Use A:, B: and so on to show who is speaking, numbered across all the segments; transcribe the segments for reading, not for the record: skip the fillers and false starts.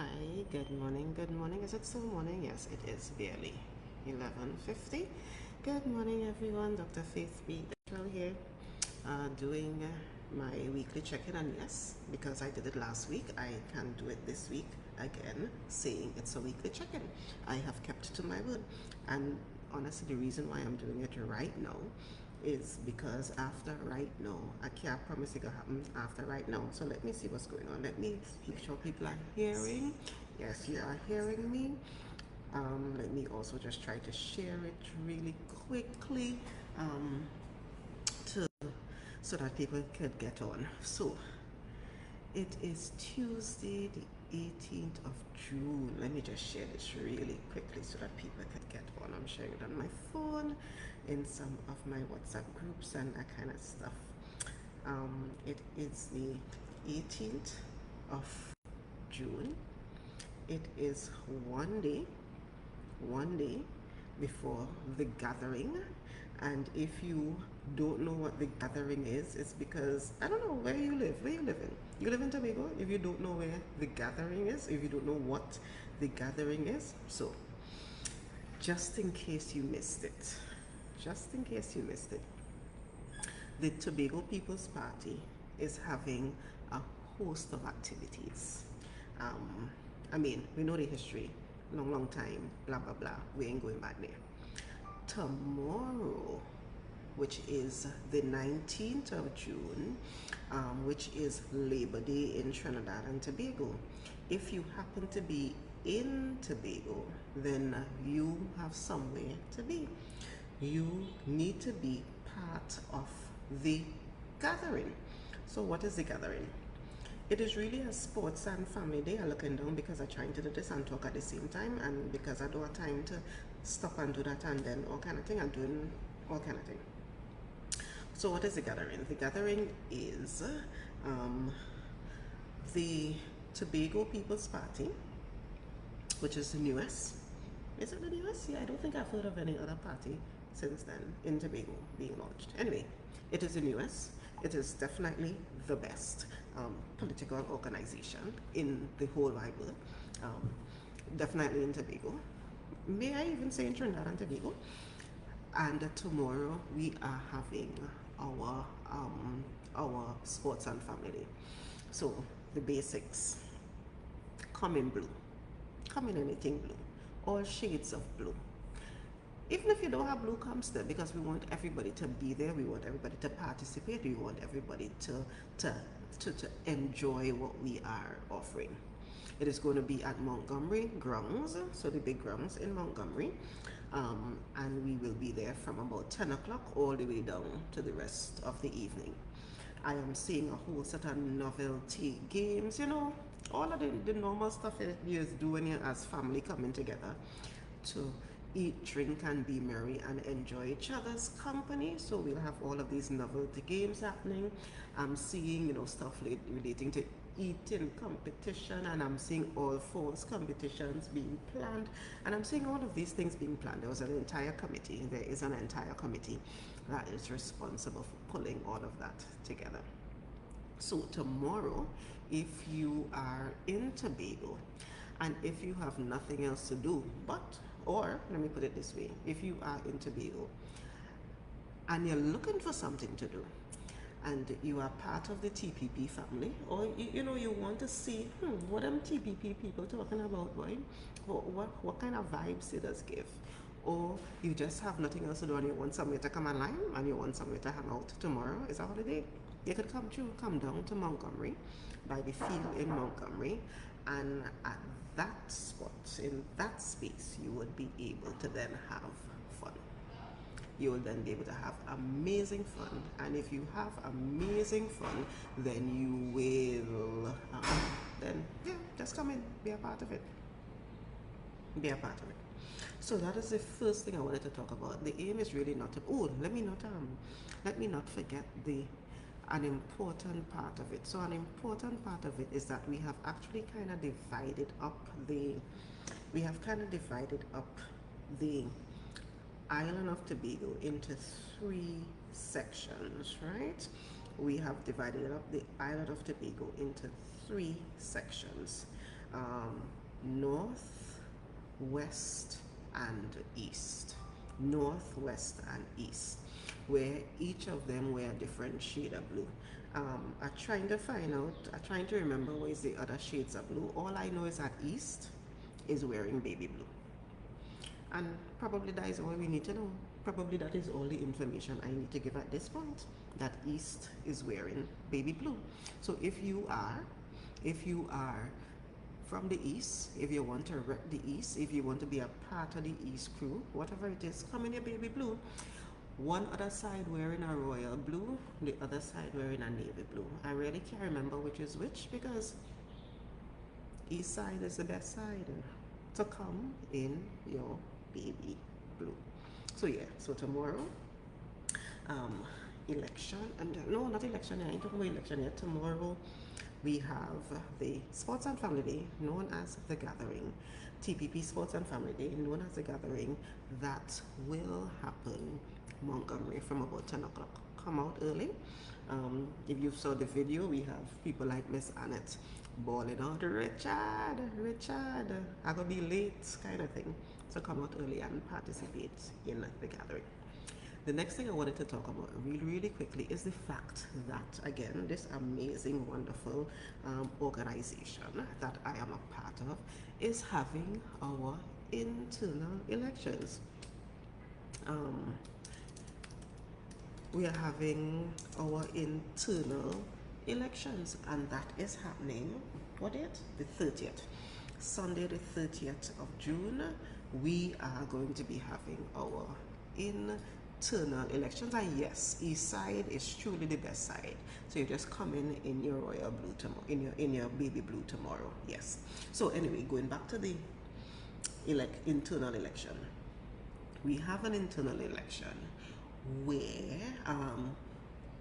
A: Hi, good morning, good morning. Is it still morning? Yes, it is barely 11:50. Good morning, everyone. Dr. Faith B. here, doing my weekly check-in. And yes, because I did it last week, I can do it this week again, saying it's a weekly check-in. I have kept to my word. And honestly, the reason why I'm doing it right now is because after right now, I can't promise it will happen after right now. So let me see what's going on. Let me make sure people are hearing. Yes, you are hearing me. Let me also just try to share it really quickly to so that people could get on. So it is Tuesday, the 18th of June. Let me just share this really quickly so that people could get on. I'm sharing it on my phone, in some of my WhatsApp groups and that kind of stuff. It is the 18th of June. It is one day before the gathering. And if you don't know what the gathering is, it's because I don't know where you live. Where you live in? You live in Tobago? If you don't know where the gathering is, if you don't know what the gathering is, so just in case you missed it, the Tobago People's Party is having a host of activities. I mean, we know the history, long time, blah blah blah. We ain't going back there. Tomorrow, which is the 19th of June, which is Labor Day in Trinidad and Tobago. If you happen to be in Tobago, then you have somewhere to be. You need to be part of the gathering. So what is the gathering? It is really a sports and family day. I'm looking down because I'm trying to do this and talk at the same time, and because I don't have time to stop and do that and then all kind of thing. I'm doing all kind of thing. So what is the gathering? The gathering is the Tobago People's Party, which is the newest. Is it the newest? Yeah, I don't think I've heard of any other party since then in Tobago being launched. Anyway, it is the newest. It is definitely the best political organization in the whole wide world. Definitely in Tobago. May I even say in Trinidad and Tobago? And tomorrow we are having our sports and family. So the basics: come in blue, come in anything blue, all shades of blue. Even if you don't have blue, come still, because we want everybody to be there. We want everybody to participate. We want everybody to enjoy what we are offering. It is going to be at Montgomery Grounds, so the big grounds in Montgomery. And we will be there from about 10 o'clock all the way down to the rest of the evening. I am seeing a whole set of novelty games, all of the normal stuff that you do when you're as family coming together to eat, drink, and be merry and enjoy each other's company. So we'll have all of these novelty games happening. I'm seeing, stuff relating to eating competition, and I'm seeing all falls competitions being planned, and I'm seeing all of these things being planned. There is an entire committee that is responsible for pulling all of that together. So tomorrow, if you are in Tobago and if you have nothing else to do, or let me put it this way, if you are in Tobago and you're looking for something to do, and you are part of the TPP family, or you want to see what them TPP people talking about, boy, what kind of vibes it does give, or you just have nothing else to do and you want somewhere to come online and you want somewhere to hang out. Tomorrow is a holiday. You could come down to Montgomery, by the field in Montgomery, and at that spot, in that space, you would be able to then have fun. You will then be able to have amazing fun, and if you have amazing fun, then you will just come in, be a part of it. So that is the first thing I wanted to talk about. The aim is really not to let me not forget an important part of it. So an important part of it is that we have actually kind of divided up the island of Tobago into 3 sections, right? We have divided up the island of Tobago into 3 sections. north, west, and east. North, west, and east, where each of them wear a different shade of blue. I'm trying to find out, I'm trying to remember what is the other shades of blue. All I know is that east is wearing baby blue. And probably that is all we need to know. Probably that is all the information I need to give at this point. That east is wearing baby blue. So if you are from the east, if you want to rep the east, if you want to be a part of the east crew, whatever it is, come in your baby blue. One other side wearing a royal blue, the other side wearing a navy blue. I really can't remember which is which, because east side is the best side to come in your baby blue. So yeah, so tomorrow, election, and no, not election, I ain't talking about election yet. Tomorrow we have the Sports and Family Day, known as The Gathering. TPP Sports and Family Day, known as The Gathering, that will happen Montgomery from about 10 o'clock. Come out early. If you saw the video, we have people like Miss Annette bawling out, Richard, I'm gonna be late, kind of thing. So come out early and participate in the gathering. The next thing I wanted to talk about really quickly is the fact that, again, this amazing, wonderful organization that I am a part of is having our internal elections. We are having our internal elections, and that is happening, what date? The 30th. Sunday the 30th of June, we are going to be having our internal elections. And yes, east side is truly the best side. So you just come in your royal blue tomorrow, in your baby blue tomorrow. Yes. So anyway, going back to the internal election. We have an internal election where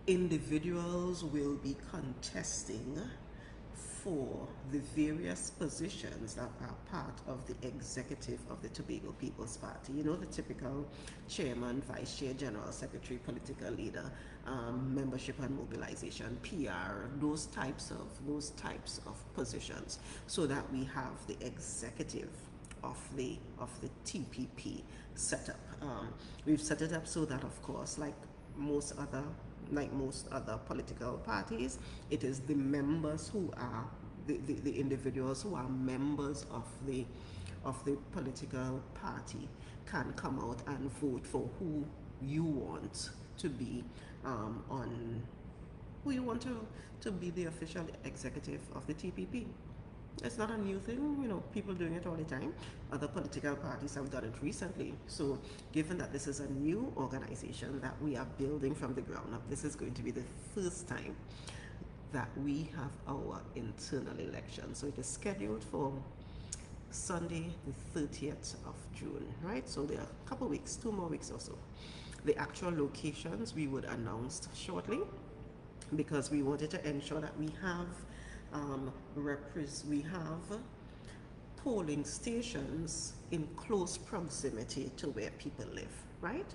A: individuals will be contesting for the various positions that are part of the executive of the Tobago People's Party. You know, the typical chairman, vice chair, general secretary, political leader, membership and mobilization, PR, those types of positions, so that we have the executive of the TPP set up. We've set it up so that, of course, like most other political parties, it is the members who are the individuals who are members of the political party can come out and vote for who you want to be who you want to be the official executive of the TPP. It's not a new thing, you know, people doing it all the time. Other political parties have done it recently. So given that this is a new organization that we are building from the ground up, this is going to be the first time that we have our internal election. So it is scheduled for Sunday the 30th of June, right? So there are a couple weeks, 2 more weeks or so. The actual locations we would announce shortly, because we wanted to ensure that we have polling stations in close proximity to where people live, right?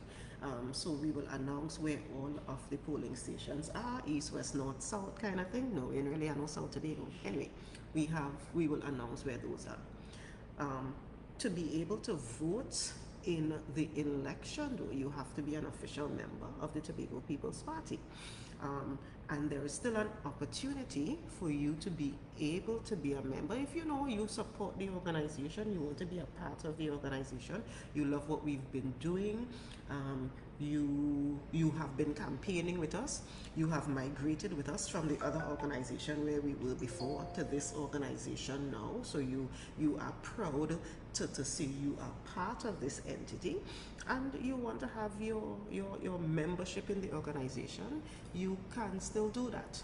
A: So we will announce where all of the polling stations are, east, west, north, south kind of thing. No, in really I know South Tobago. Anyway, we will announce where those are. To be able to vote in the election, though, you have to be an official member of the Tobago People's Party. And there is still an opportunity for you to be able to be a member. If you know you support the organization, you want to be a part of the organization, you love what we've been doing, you have been campaigning with us, you have migrated with us from the other organization where we were before to this organization now, so you are proud to say you are part of this entity, and you want to have your membership in the organization, you can still do that.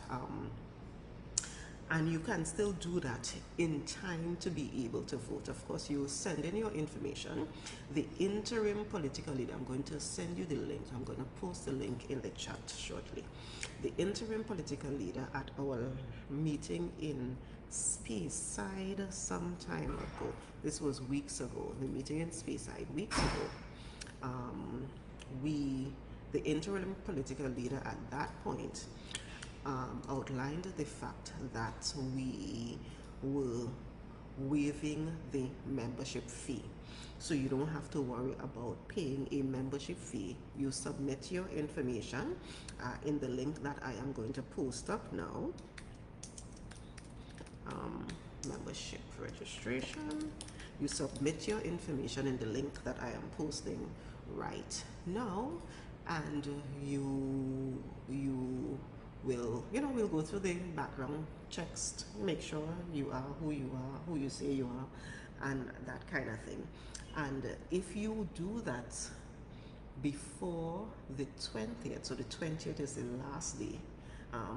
A: And you can still do that in time to be able to vote. Of course, you send in your information. The interim political leader, I'm going to send you the link. I'm going to post the link in the chat shortly. The interim political leader at our meeting in Speyside some time ago. This was weeks ago. The meeting in Speyside weeks ago. The interim political leader at that point outlined the fact that we were waiving the membership fee. So you don't have to worry about paying a membership fee. You submit your information in the link that I am going to post up now. Membership registration. You submit your information in the link that I am posting right now, and you will, we'll go through the background checks, make sure you are, who you say you are, and that kind of thing. And if you do that before the 20th, so the 20th is the last day,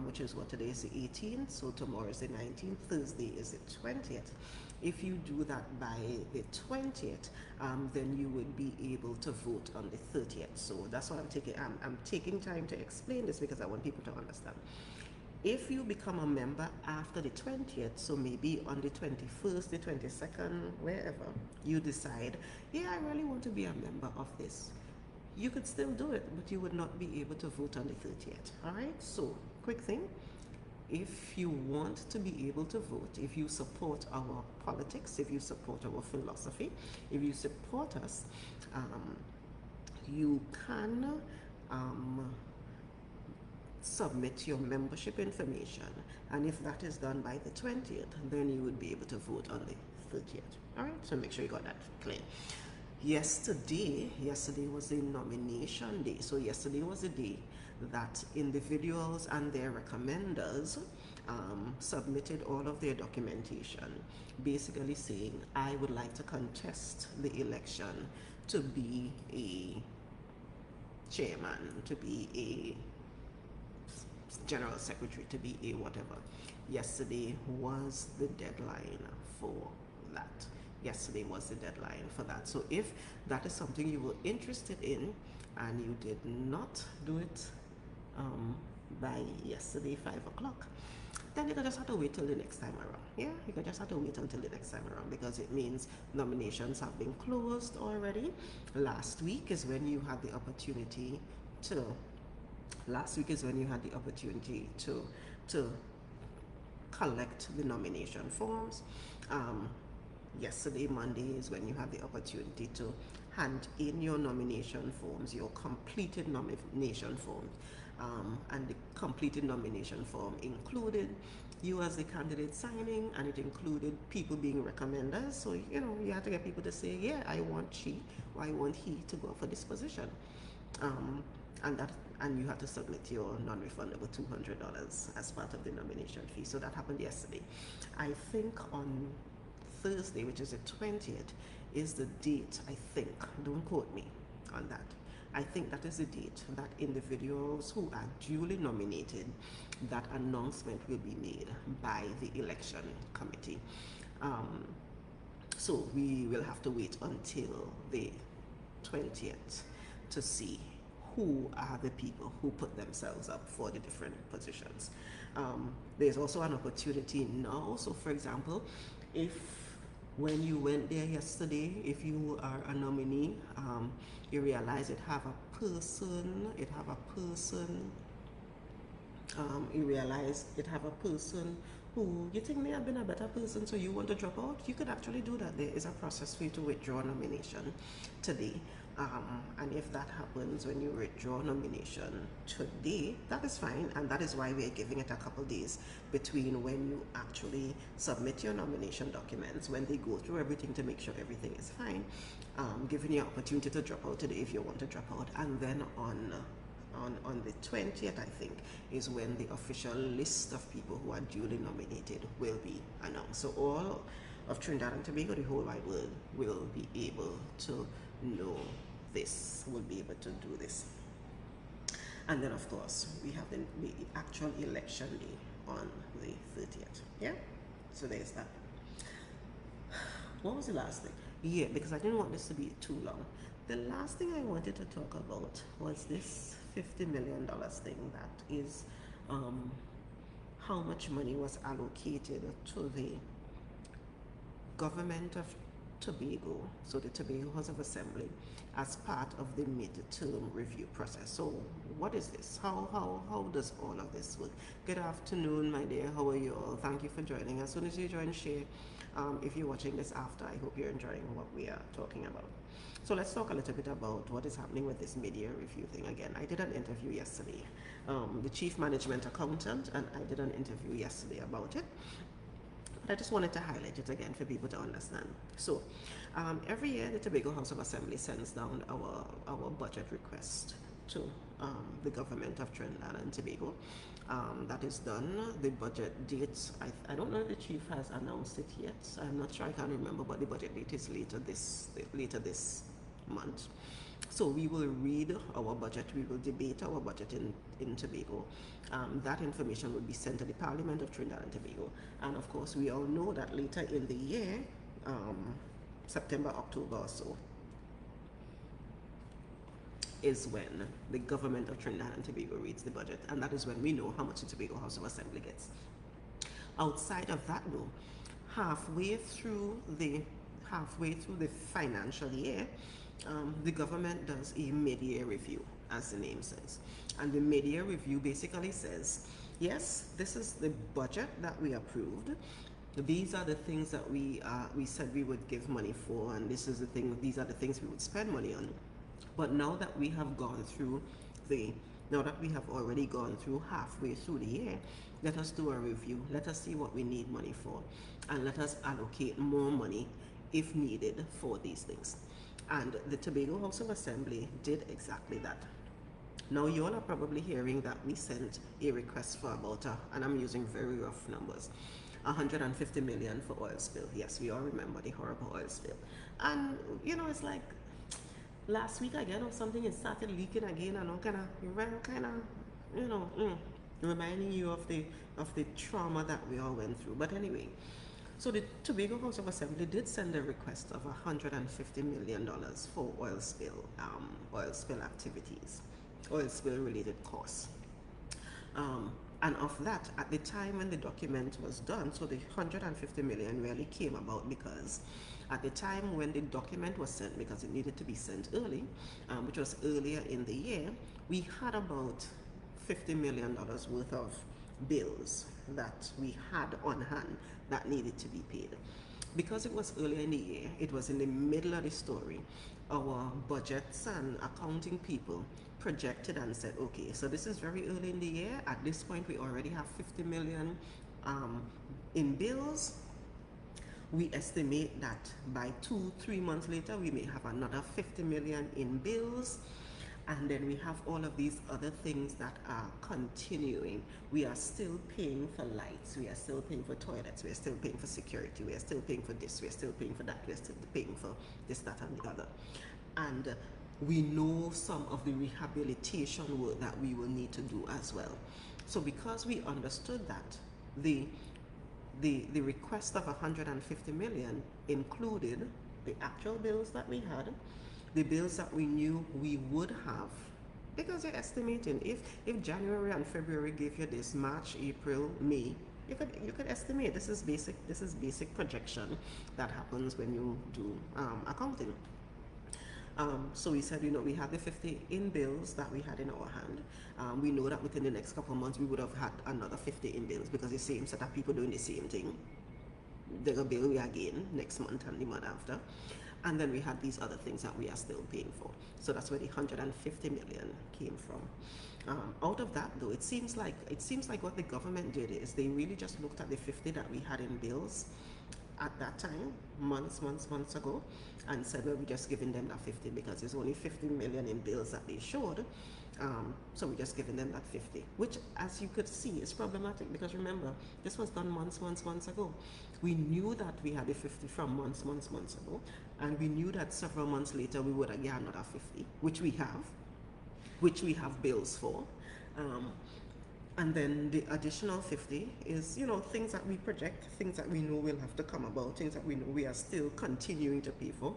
A: which is what, today is the 18th, so tomorrow is the 19th, Thursday is the 20th. If you do that by the 20th, then you would be able to vote on the 30th. So that's what I'm taking. I'm taking time to explain this because I want people to understand. If you become a member after the 20th, so maybe on the 21st, the 22nd, wherever, you decide, yeah, I really want to be a member of this, you could still do it, but you would not be able to vote on the 30th. All right, so quick thing. If you want to be able to vote, if you support our politics, if you support our philosophy, if you support us, you can submit your membership information, and if that is done by the 20th, then you would be able to vote on the 30th. All right, so make sure you got that clear. Yesterday was the nomination day. So yesterday was the day that individuals and their recommenders submitted all of their documentation, basically saying, I would like to contest the election to be a chairman, to be a general secretary, to be a whatever. Yesterday was the deadline for that. Yesterday was the deadline for that. So if that is something you were interested in and you did not do it by yesterday 5 o'clock, then you can just have to wait till the next time around. Yeah, you can just have to wait until the next time around, because it means nominations have been closed already. Last week is when you had the opportunity to collect the nomination forms. Yesterday, Monday, is when you have the opportunity to hand in your nomination forms, your completed nomination forms. And the completed nomination form included you as the candidate signing, and it included people being recommenders. So, you had to get people to say, yeah, I want she or I want he to go for this position. And you had to submit your non-refundable $200 as part of the nomination fee. So that happened yesterday. I think on Thursday, which is the 20th, is the date, I think, don't quote me on that, I think that is the date that individuals who are duly nominated, that announcement will be made by the election committee. So we will have to wait until the 20th to see who are the people who put themselves up for the different positions. There's also an opportunity now. So for example, when you went there yesterday, if you are a nominee, you realize you realize it have a person who you think may have been a better person, so you want to drop out, you could actually do that. There is a process for you to withdraw nomination today. And if that happens when you withdraw nomination today, that is fine, and that is why we are giving it a couple days between when you actually submit your nomination documents, when they go through everything to make sure everything is fine, giving you an opportunity to drop out today if you want to drop out, and then on the 20th, I think, is when the official list of people who are duly nominated will be announced. So all of Trinidad and Tobago, the whole wide world, will be able to know this, will be able to do this. And then of course we have the actual election day on the 30th. Yeah, so there's that. What was the last thing? Yeah, because I didn't want this to be too long. The last thing I wanted to talk about was this $50 million thing, that is how much money was allocated to the government of Tobago, so the Tobago House of Assembly, as part of the mid-term review process. So what is this? How does all of this work? Good afternoon, my dear. How are you all? Thank you for joining. As soon as you join, share. If you're watching this after, I hope you're enjoying what we are talking about. So let's talk a little bit about what is happening with this mid-year review thing again. I did an interview yesterday, the chief management accountant, and I did an interview yesterday about it. But I just wanted to highlight it again for people to understand. So every year the Tobago House of Assembly sends down our budget request to the government of Trinidad and Tobago. That is done. The budget dates, I don't know if the chief has announced it yet. I'm not sure, I can't remember, but the budget date is later this month. So we will read our budget, we will debate our budget in Tobago. That information will be sent to the Parliament of Trinidad and Tobago. And of course, we all know that later in the year, September, October or so, is when the government of Trinidad and Tobago reads the budget, and that is when we know how much the Tobago House of Assembly gets. Outside of that though, halfway through the financial year, the government does a mid-year review, as the name says. And the mid-year review basically says, yes, this is the budget that we approved. These are the things that we said we would give money for, and these are the things we would spend money on. But now that we have already gone through halfway through the year, let us do a review. Let us see what we need money for, and let us allocate more money if needed for these things. And the Tobago House of Assembly did exactly that. Now you all are probably hearing that we sent a request for about, and I'm using very rough numbers, 150 million for oil spill. Yes, we all remember the horrible oil spill. And it's like last week again or something, it started leaking again, and all kind of reminding you of the trauma that we all went through. But anyway, so the Tobago House of Assembly did send a request of $150 million for oil spill activities, oil spill related costs. And of that, at the time when the document was done, so the 150 million really came about because at the time when the document was sent, because it needed to be sent early, which was earlier in the year, we had about $50 million worth of bills that we had on hand that needed to be paid. Because it was earlier in the year, it was in the middle of the story, our budgets and accounting people projected and said, okay, so this is very early in the year. At this point, we already have 50 million in bills. We estimate that by 2-3 months later, we may have another 50 million in bills. And then we have all of these other things that are continuing. We are still paying for lights. We are still paying for toilets. We are still paying for security. We are still paying for this. We are still paying for that. We are still paying for this, that, and the other. And we know some of the rehabilitation work that we will need to do as well. So because we understood that, the request of 150 million included the actual bills that we had, the bills that we knew we would have, because you're estimating if January and February gave you this, March, April, May, you could estimate. This is basic projection that happens when you do accounting. So we said, we had the 50 in bills that we had in our hand. We know that within the next couple of months we would have had another 50 in bills, because the same set of people doing the same thing, they're going to bill we again next month and the month after. And then we had these other things that we are still paying for. So that's where the 150 million came from. Out of that though, it seems like what the government did is they really just looked at the 50 that we had in bills at that time, months ago, and said, well, we're just giving them that 50 because there's only 50 million in bills that they showed. So we're just giving them that 50, which, as you could see, is problematic, because remember, this was done months ago. We knew that we had the 50 from months ago, and we knew that several months later we would get another 50, which we have bills for. And then the additional 50 is, things that we project, things that we know will have to come about, things that we know we are still continuing to pay for.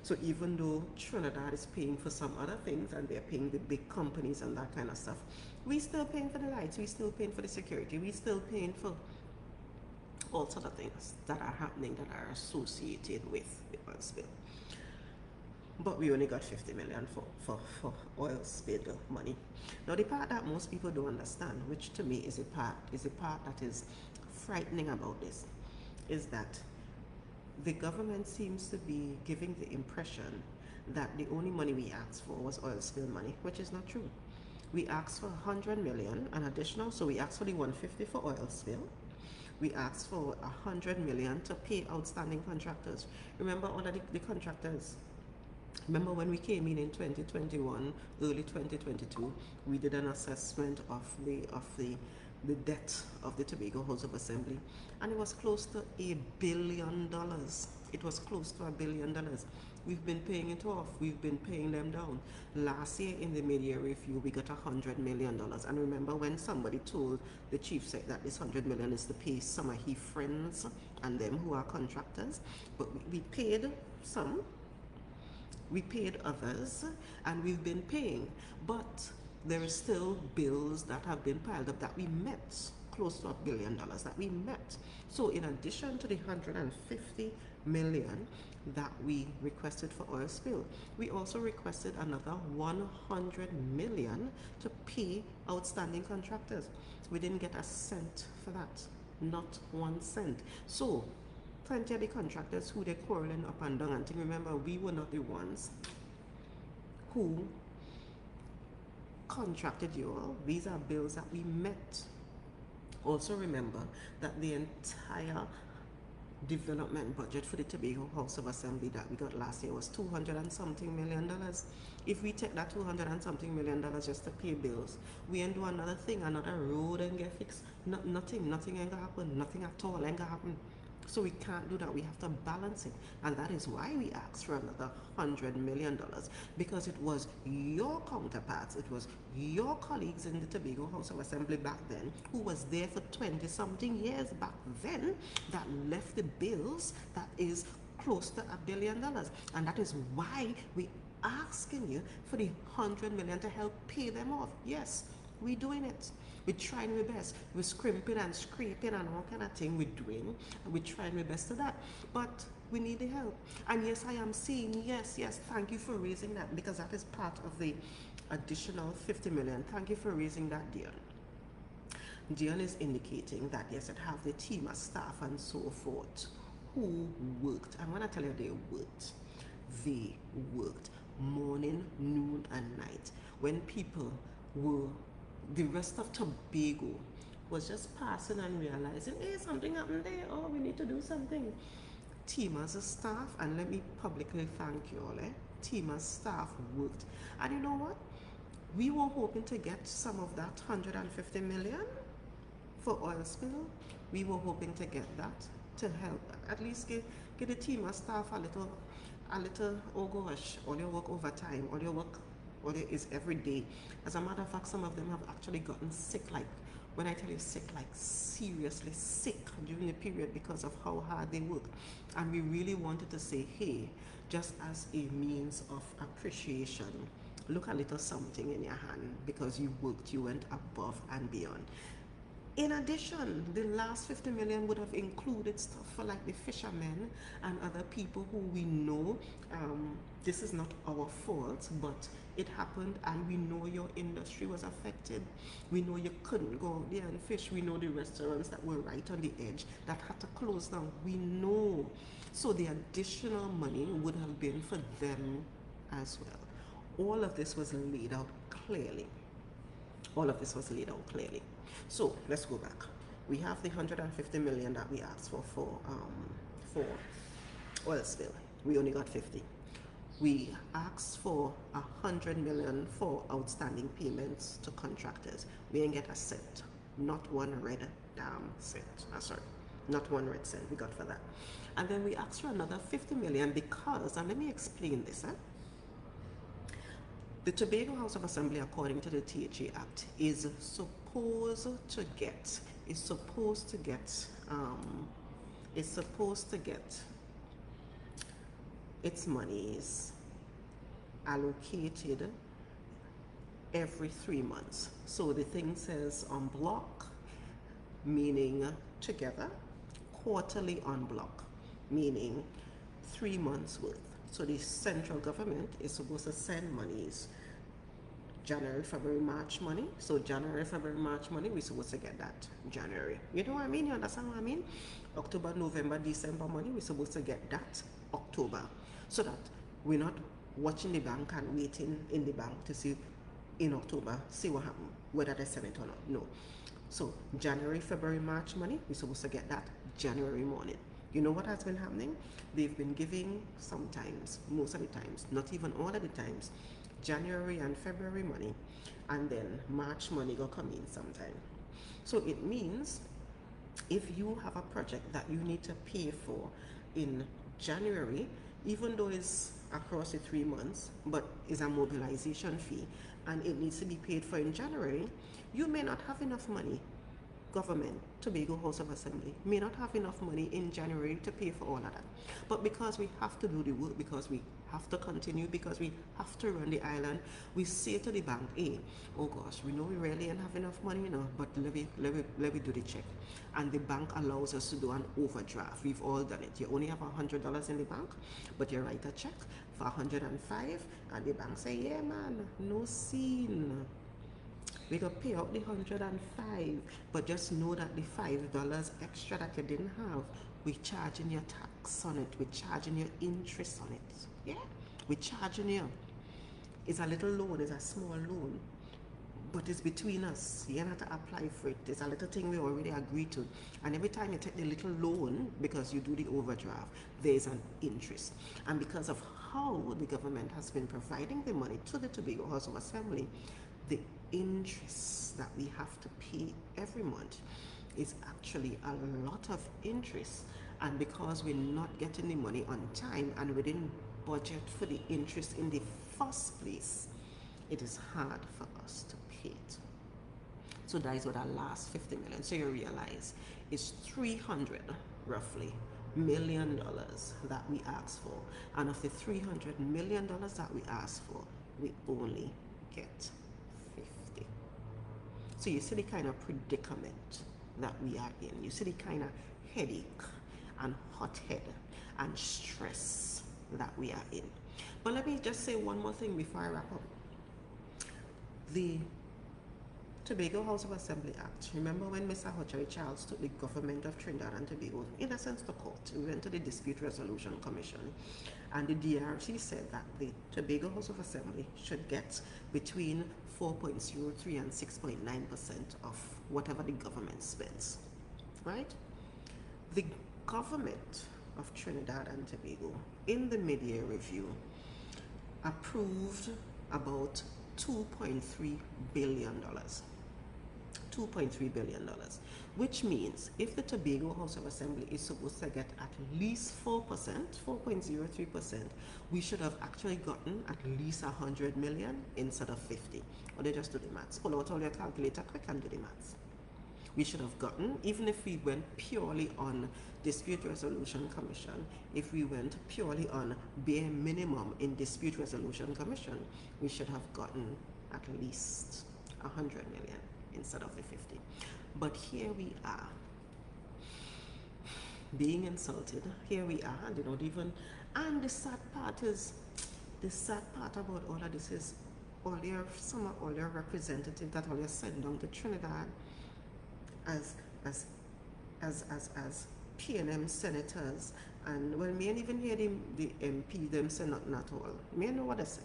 A: So even though Trinidad is paying for some other things and they're paying the big companies and that kind of stuff, we still paying for the lights, we still paying for the security, we still paying for false other things that are happening that are associated with the oil spill. But we only got 50 million for oil spill money. Now the part that most people don't understand, which to me is a part that is frightening about this, is that the government seems to be giving the impression that the only money we asked for was oil spill money, which is not true. We asked for 100 million an additional, so we asked for the 150 for oil spill. We asked for 100 million to pay outstanding contractors. Remember all of the contractors. Remember when we came in 2021, early 2022, we did an assessment of the debt of the Tobago House of Assembly, and it was close to $1 billion. It was close to $1 billion. We've been paying it off. We've been paying them down. Last year in the mid-year review, we got $100 million. And remember when somebody told the chief sec that this $100 million is to pay some of his friends and them who are contractors, but we paid some. We paid others, and we've been paying, but there are still bills that have been piled up that we met, close to $1 billion that we met. So in addition to the 150 million that we requested for oil spill, we also requested another 100 million to pay outstanding contractors. We didn't get a cent for that, not 1 cent. So plenty of the contractors who they're quarreling up and down and thing, remember, we were not the ones who contracted you all. These are bills that we met. Also remember that the entire development budget for the Tobago House of Assembly that we got last year was $200 and something million. If we take that $200 and something million just to pay bills, we ain't do another thing, another road and get fixed. Nothing ain't gonna happen. Nothing at all ain't gonna happen. So we can't do that. We have to balance it. And that is why we asked for another $100 million, because it was your counterparts, it was your colleagues in the Tobago House of Assembly back then, who was there for 20-something years back then, that left the bills that is close to $1 billion. And that is why we asking you for the 100 million to help pay them off. Yes, we're doing it. We're trying our best. We're scrimping and scraping and all kind of thing we're doing. And we're trying our best to that. But we need the help. And yes, I am saying yes, thank you for raising that, because that is part of the additional 50 million. Thank you for raising that, Dion. Dion is indicating that yes, it have the team of staff and so forth who worked. And when I tell you they worked morning, noon, and night. When people were, the rest of Tobago was just passing and realizing, hey, something happened there, oh, we need to do something. Tima's staff, and let me publicly thank you all, Tima's staff worked. And you know what? We were hoping to get some of that 150 million for oil spill. We were hoping to get that to help, at least give the Tima staff a little, oh gosh, all your work overtime, all your work, all it is every day. As a matter of fact, some of them have actually gotten sick, like, when I tell you sick, like seriously sick during the period because of how hard they work. And we really wanted to say, hey, just as a means of appreciation, look a little something in your hand, because you worked, you went above and beyond. In addition, the last 50 million would have included stuff for like the fishermen and other people who we know, this is not our fault, but it happened, and we know your industry was affected. We know you couldn't go out there and fish. We know the restaurants that were right on the edge that had to close down. We know. So the additional money would have been for them as well. All of this was laid out clearly. All of this was laid out clearly. So let's go back. We have the 150 million that we asked for oil spill. We only got 50. We asked for 100 million for outstanding payments to contractors. We didn't get a cent, not one red damn cent. Sorry, not one red cent we got for that. And then we asked for another 50 million because, and let me explain this. The Tobago House of Assembly, according to the THA Act, is supposed to get its monies allocated every 3 months. So the thing says on block, meaning together, quarterly en bloc, meaning 3 months worth. So the central government is supposed to send monies January, February, March money. So January, February, March money, we're supposed to get that January. You know what I mean? You understand what I mean? October, November, December money, we're supposed to get that October. So that we're not watching the bank and waiting in the bank to see in October, see what happens, whether they send it or not. No. So January, February, March money, we're supposed to get that January morning. You know what has been happening? They've been giving sometimes, most of the times, not even all of the times, January and February money, and then March money will come in sometime. So it means if you have a project that you need to pay for in January, even though it's across the 3 months, but is a mobilization fee and it needs to be paid for in January, you may not have enough money. Government, Tobago House of Assembly, may not have enough money in January to pay for all of that. But because we have to do the work, because we have to continue, because we have to run the island, we say to the bank, hey, oh gosh, we know we really ain't have enough money, you know, but let me do the check. And the bank allows us to do an overdraft. We've all done it. You only have $100 in the bank, but you write a check for 105, and the bank say, yeah man, no scene. We could pay out the 105, but just know that the $5 extra that you didn't have, we're charging your tax on it, we're charging your interest on it. Yeah, we're charging you. It's a little loan, it's a small loan, but it's between us. You don't have to apply for it. It's a little thing we already agreed to. And every time you take the little loan, because you do the overdraft, there's an interest. And because of how the government has been providing the money to the Tobago House of Assembly, the interest that we have to pay every month is actually a lot of interest. And because we're not getting the money on time and we didn't budget for the interest in the first place, it is hard for us to pay it. So that is what our last 50 million. So you realize it's 300 roughly $1 million that we asked for. And of the $300 million that we asked for, we only get 50. So you see the kind of predicament that we are in. You see the kind of headache and hot head and stress that we are in. But let me just say one more thing before I wrap up. The Tobago House of Assembly Act. Remember when Mr. Hutchery Charles took the government of Trinidad and Tobago, in a sense, to court? We went to the Dispute Resolution Commission, and the DRC said that the Tobago House of Assembly should get between 4.03 and 6.9% of whatever the government spends, right? The government of Trinidad and Tobago, in the mid-year review, approved about $2.3 billion. $2.3 billion, which means if the Tobago House of Assembly is supposed to get at least 4%, 4.03%, we should have actually gotten at least 100 million instead of 50. Or they just do the maths. Pull out all your calculator quick and do the maths. We should have gotten, even if we went purely on Dispute Resolution Commission, if we went purely on bare minimum in Dispute Resolution Commission, we should have gotten at least 100 million instead of the 50. But here we are, being insulted. Here we are, they don't even, and the sad part about all of this is some of all your representatives that all you send down to Trinidad as PNM senators, and well, me ain't even hear the MP them say nothing at all. Me know what they say.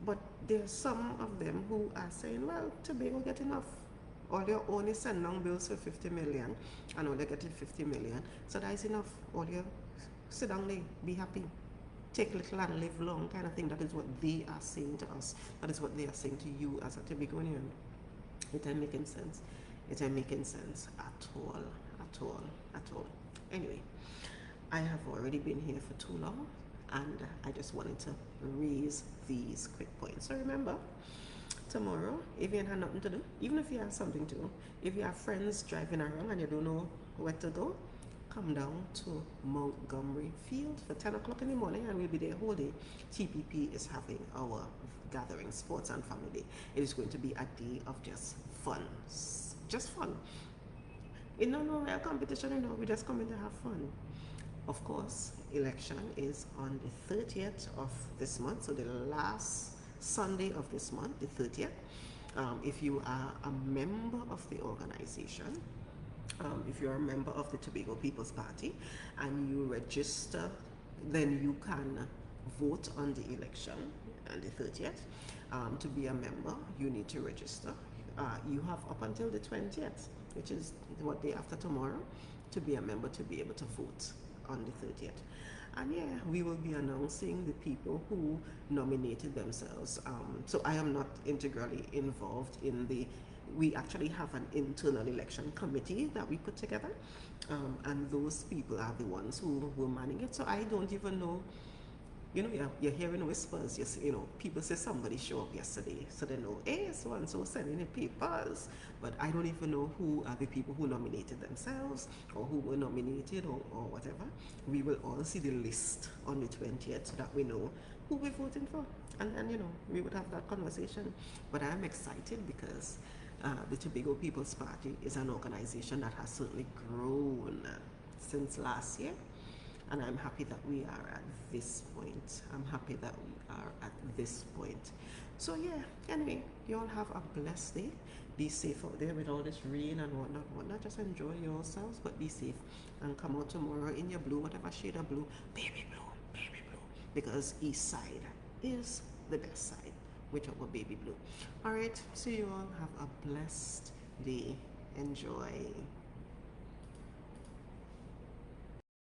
A: But there's some of them who are saying, well, Tobago get enough. All you only send down bills for 50 million, and all you getting 50 million. So that is enough. All you sit down there, be happy, take little and live long, kind of thing. That is what they are saying to us. That is what they are saying to you as a Tobagonian. It ain't making sense. It ain't making sense at all, at all, at all. Anyway, I have already been here for too long, and I just wanted to raise these quick points. So remember, tomorrow, if you have nothing to do, even if you have something to do, if you have friends driving around and you don't know where to go, come down to Montgomery Field for 10 o'clock in the morning, and we'll be there whole day. TPP is having our gathering, Sports and Family Day. It is going to be a day of just fun. Just fun. No real competition, we're just coming to have fun. Of course, election is on the 30th of this month, so the last Sunday of this month, the 30th. If you are a member of the organization, if you're a member of the Tobago People's Party and you register, then you can vote on the election on the 30th. To be a member, you need to register. You have up until the 20th, which is what day after tomorrow, to be a member to be able to vote on the 30th. And yeah, we will be announcing the people who nominated themselves. So I am not integrally involved in we actually have an internal election committee that we put together. And those people are the ones who were manning it. So I don't even know, you're hearing whispers. People say somebody showed up yesterday, so they know, hey, so and so sending in papers. But I don't even know who are the people who nominated themselves or who were nominated or whatever. We will all see the list on the 20th so that we know who we're voting for. And then, we would have that conversation. But I'm excited because the Tobago People's Party is an organization that has certainly grown since last year. And I'm happy that we are at this point. I'm happy that we are at this point. So yeah, anyway, you all have a blessed day. Be safe out there with all this rain and whatnot. Just enjoy yourselves, but be safe. And come out tomorrow in your blue, whatever shade of blue, baby blue, baby blue. Because east side is the best side, whichever baby blue. All right, see you all. Have a blessed day. Enjoy.